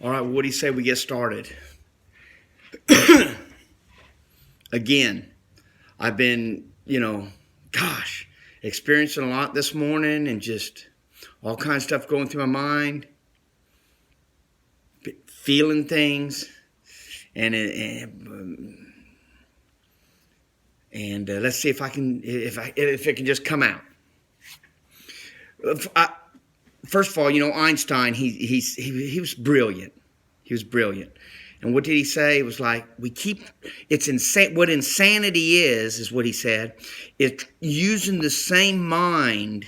All right, what do you say we get started? Again, I've been, experiencing a lot this morning and just all kinds of stuff going through my mind, feeling things, and let's see if it can just come out. First of all, Einstein, he was brilliant. He was brilliant. And what did he say? It was like, it's insane. What insanity is what he said, it's using the same mind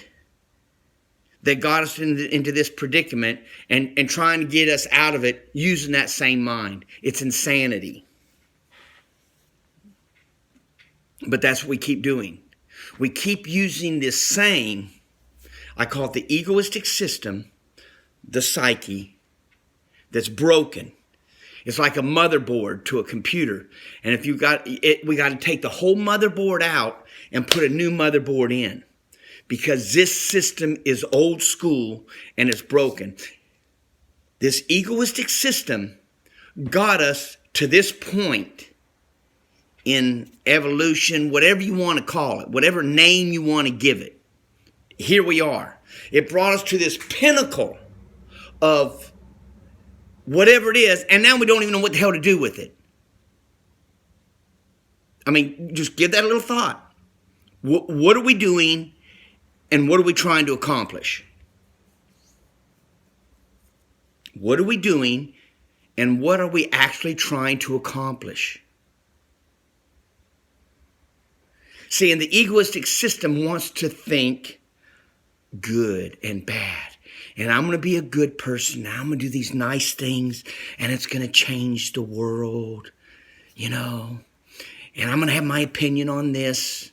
that got us into this predicament and trying to get us out of it using that same mind. It's insanity. But that's what we keep doing. We keep using this same, I call it the egoistic system, the psyche, that's broken. It's like a motherboard to a computer. And if you got it, we got to take the whole motherboard out and put a new motherboard in. Because this system is old school and it's broken. This egoistic system got us to this point in evolution, whatever you want to call it, whatever name you want to give it. Here we are. It brought us to this pinnacle of whatever it is, and now we don't even know what the hell to do with it. I mean, just give that a little thought. What are we doing, and what are we trying to accomplish? What are we doing, and what are we actually trying to accomplish? See, and the egoistic system wants to think good and bad. And I'm going to be a good person. Now I'm going to do these nice things. And it's going to change the world. And I'm going to have my opinion on this.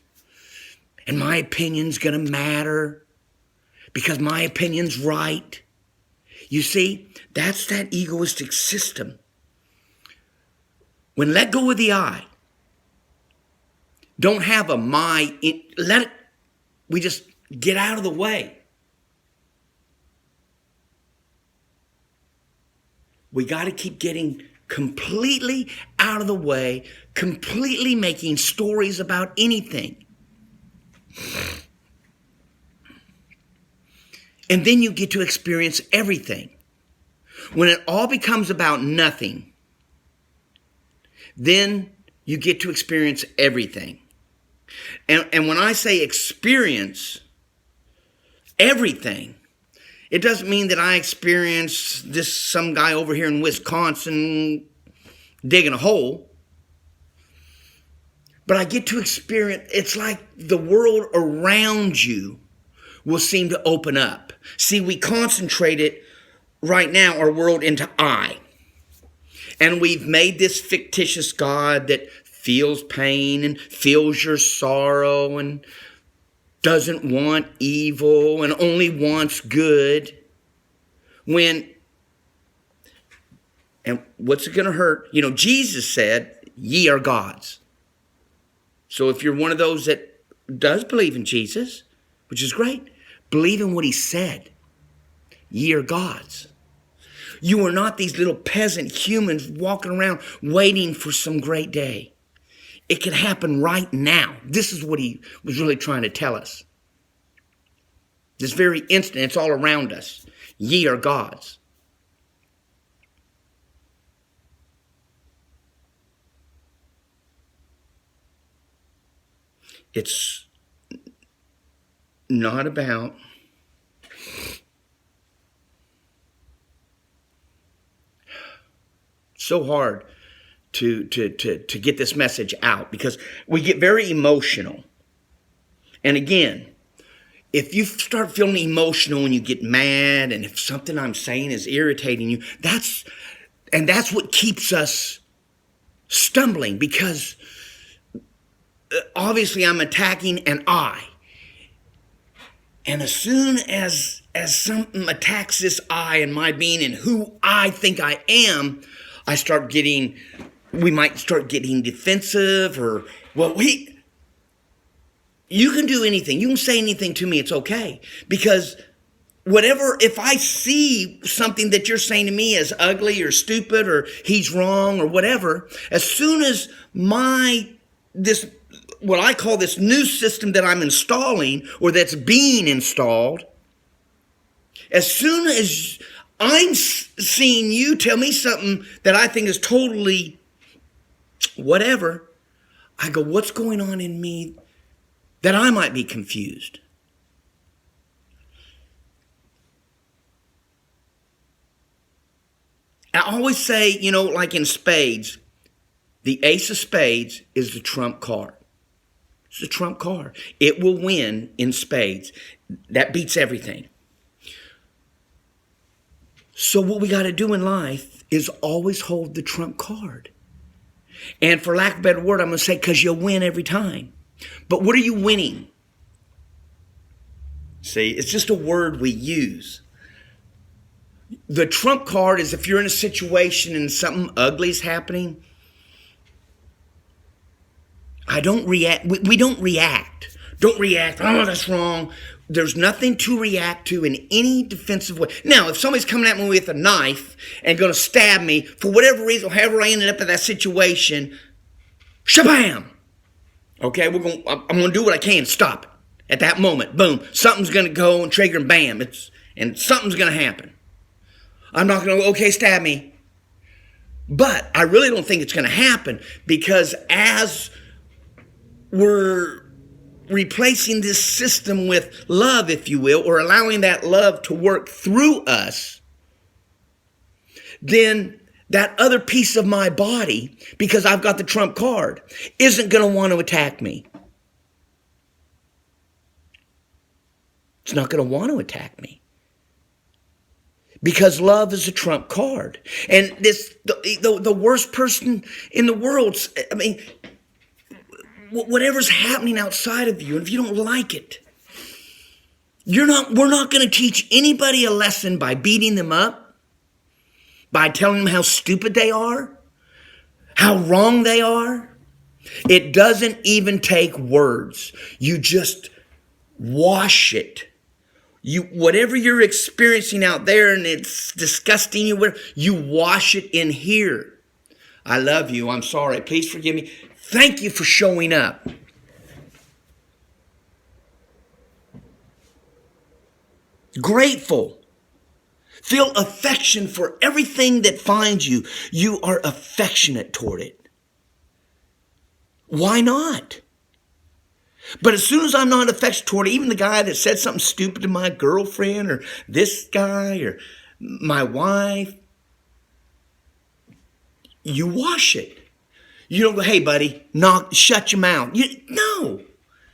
And my opinion's going to matter. Because my opinion's right. You see, that's that egoistic system. When let go of the I. Don't have a my. We just get out of the way. We got to keep getting completely out of the way, completely making stories about anything. And then you get to experience everything. When it all becomes about nothing, then you get to experience everything. And when I say experience everything, it doesn't mean that I experience some guy over here in Wisconsin digging a hole. But I get to experience, it's like the world around you will seem to open up. See, we concentrated right now our world into I. And we've made this fictitious God that feels pain and feels your sorrow and doesn't want evil and only wants good. And what's it going to hurt? Jesus said, ye are gods. So if you're one of those that does believe in Jesus, which is great, believe in what he said. Ye are gods. You are not these little peasant humans walking around waiting for some great day. It can happen right now. This is what he was really trying to tell us. This very instant, it's all around us. Ye are gods. It's not about so hard to get this message out because we get very emotional. And again, if you start feeling emotional and you get mad and if something I'm saying is irritating you, that's what keeps us stumbling because obviously I'm attacking an I. And as soon as something attacks this I and my being and who I think I am, we might start getting defensive or, you can do anything. You can say anything to me. It's okay. Because whatever, if I see something that you're saying to me as ugly or stupid or he's wrong or whatever, as soon as this, what I call this new system that I'm installing or that's being installed, as soon as I'm seeing you tell me something that I think is totally whatever, I go, what's going on in me that I might be confused? I always say, like in spades, the ace of spades is the trump card. It's the trump card. It will win in spades. That beats everything. So what we got to do in life is always hold the trump card. And for lack of a better word, I'm going to say because you'll win every time. But what are you winning? See, it's just a word we use. The trump card is if you're in a situation and something ugly is happening, I don't react. We don't react. Don't react. Oh, that's wrong. There's nothing to react to in any defensive way. Now, if somebody's coming at me with a knife and going to stab me for whatever reason, however I ended up in that situation, shabam. Okay, I'm going to do what I can. Stop it. At that moment, boom, something's going to go and trigger and bam. And something's going to happen. I'm not going to go, okay, stab me. But I really don't think it's going to happen because as we're replacing this system with love, if you will, or allowing that love to work through us, then that other piece of my body, because I've got the trump card, isn't going to want to attack me. It's not going to want to attack me. Because love is a trump card. And the worst person in the world, whatever's happening outside of you, and if you don't like it, we're not going to teach anybody a lesson by beating them up, by telling them how stupid they are, how wrong they are. It doesn't even take words. You just wash it. Whatever you're experiencing out there and it's disgusting you wash it in here. I love you. I'm sorry. Please forgive me. Thank you for showing up. Grateful. Feel affection for everything that finds you. You are affectionate toward it. Why not? But as soon as I'm not affectionate toward it, even the guy that said something stupid to my girlfriend or this guy or my wife, you wash it. You don't go, hey, buddy, shut your mouth. No,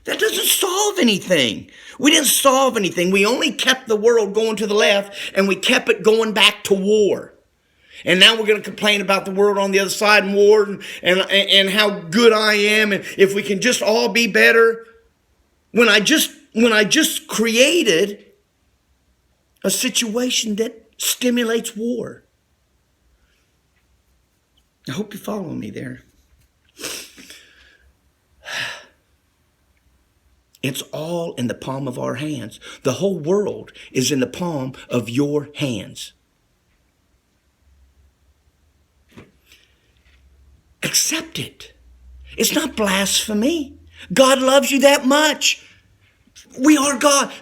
that doesn't solve anything. We didn't solve anything. We only kept the world going to the left and we kept it going back to war. And now we're going to complain about the world on the other side and war and how good I am and if we can just all be better. When I just created a situation that stimulates war. I hope you're following me there. It's all in the palm of our hands. The whole world is in the palm of your hands. Accept it. It's not blasphemy. God loves you that much. We are God.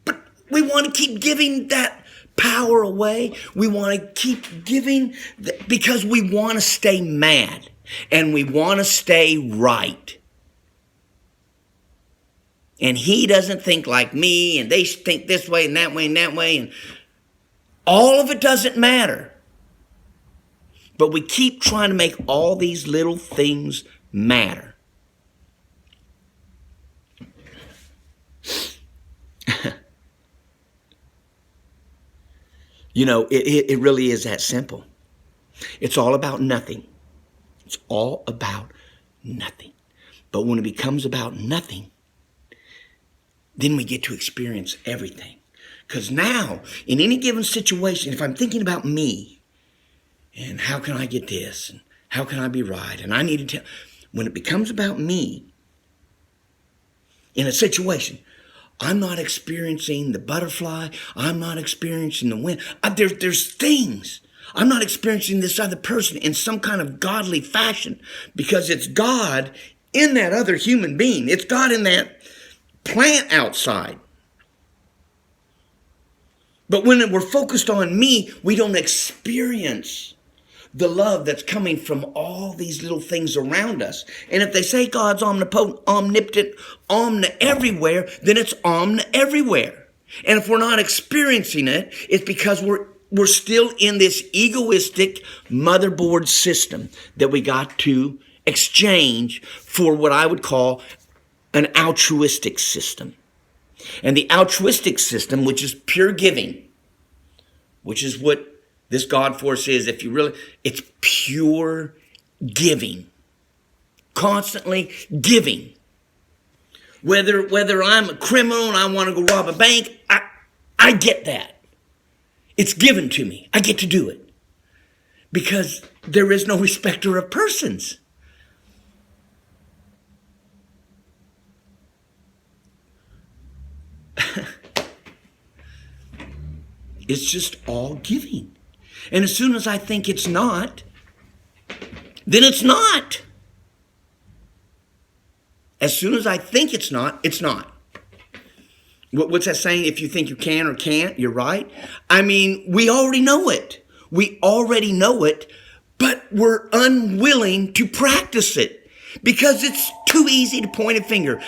But we want to keep giving that power away. We want to keep giving because we want to stay mad and we want to stay right. And he doesn't think like me and they think this way and that way and that way. And all of it doesn't matter. But we keep trying to make all these little things matter. It really is that simple. It's all about nothing. It's all about nothing. But when it becomes about nothing, then we get to experience everything. Because now, in any given situation, if I'm thinking about me, and how can I get this, and how can I be right, and I need to tell, when it becomes about me, in a situation, I'm not experiencing the butterfly. I'm not experiencing the wind. There's things. I'm not experiencing this other person in some kind of godly fashion because it's God in that other human being. It's God in that plant outside. But when we're focused on me, we don't experience the love that's coming from all these little things around us. And if they say God's omnipotent, omnipotent, everywhere, then it's everywhere. And if we're not experiencing it, it's because we're still in this egoistic motherboard system that we got to exchange for what I would call an altruistic system. And the altruistic system, which is pure giving, which is what this God force is, it's pure giving. Constantly giving. Whether I'm a criminal and I want to go rob a bank, I get that. It's given to me. I get to do it. Because there is no respecter of persons. It's just all giving. And as soon as I think it's not, then it's not. As soon as I think it's not, it's not. What's that saying? If you think you can or can't, you're right. I mean, we already know it. We already know it, but we're unwilling to practice it because it's too easy to point a finger.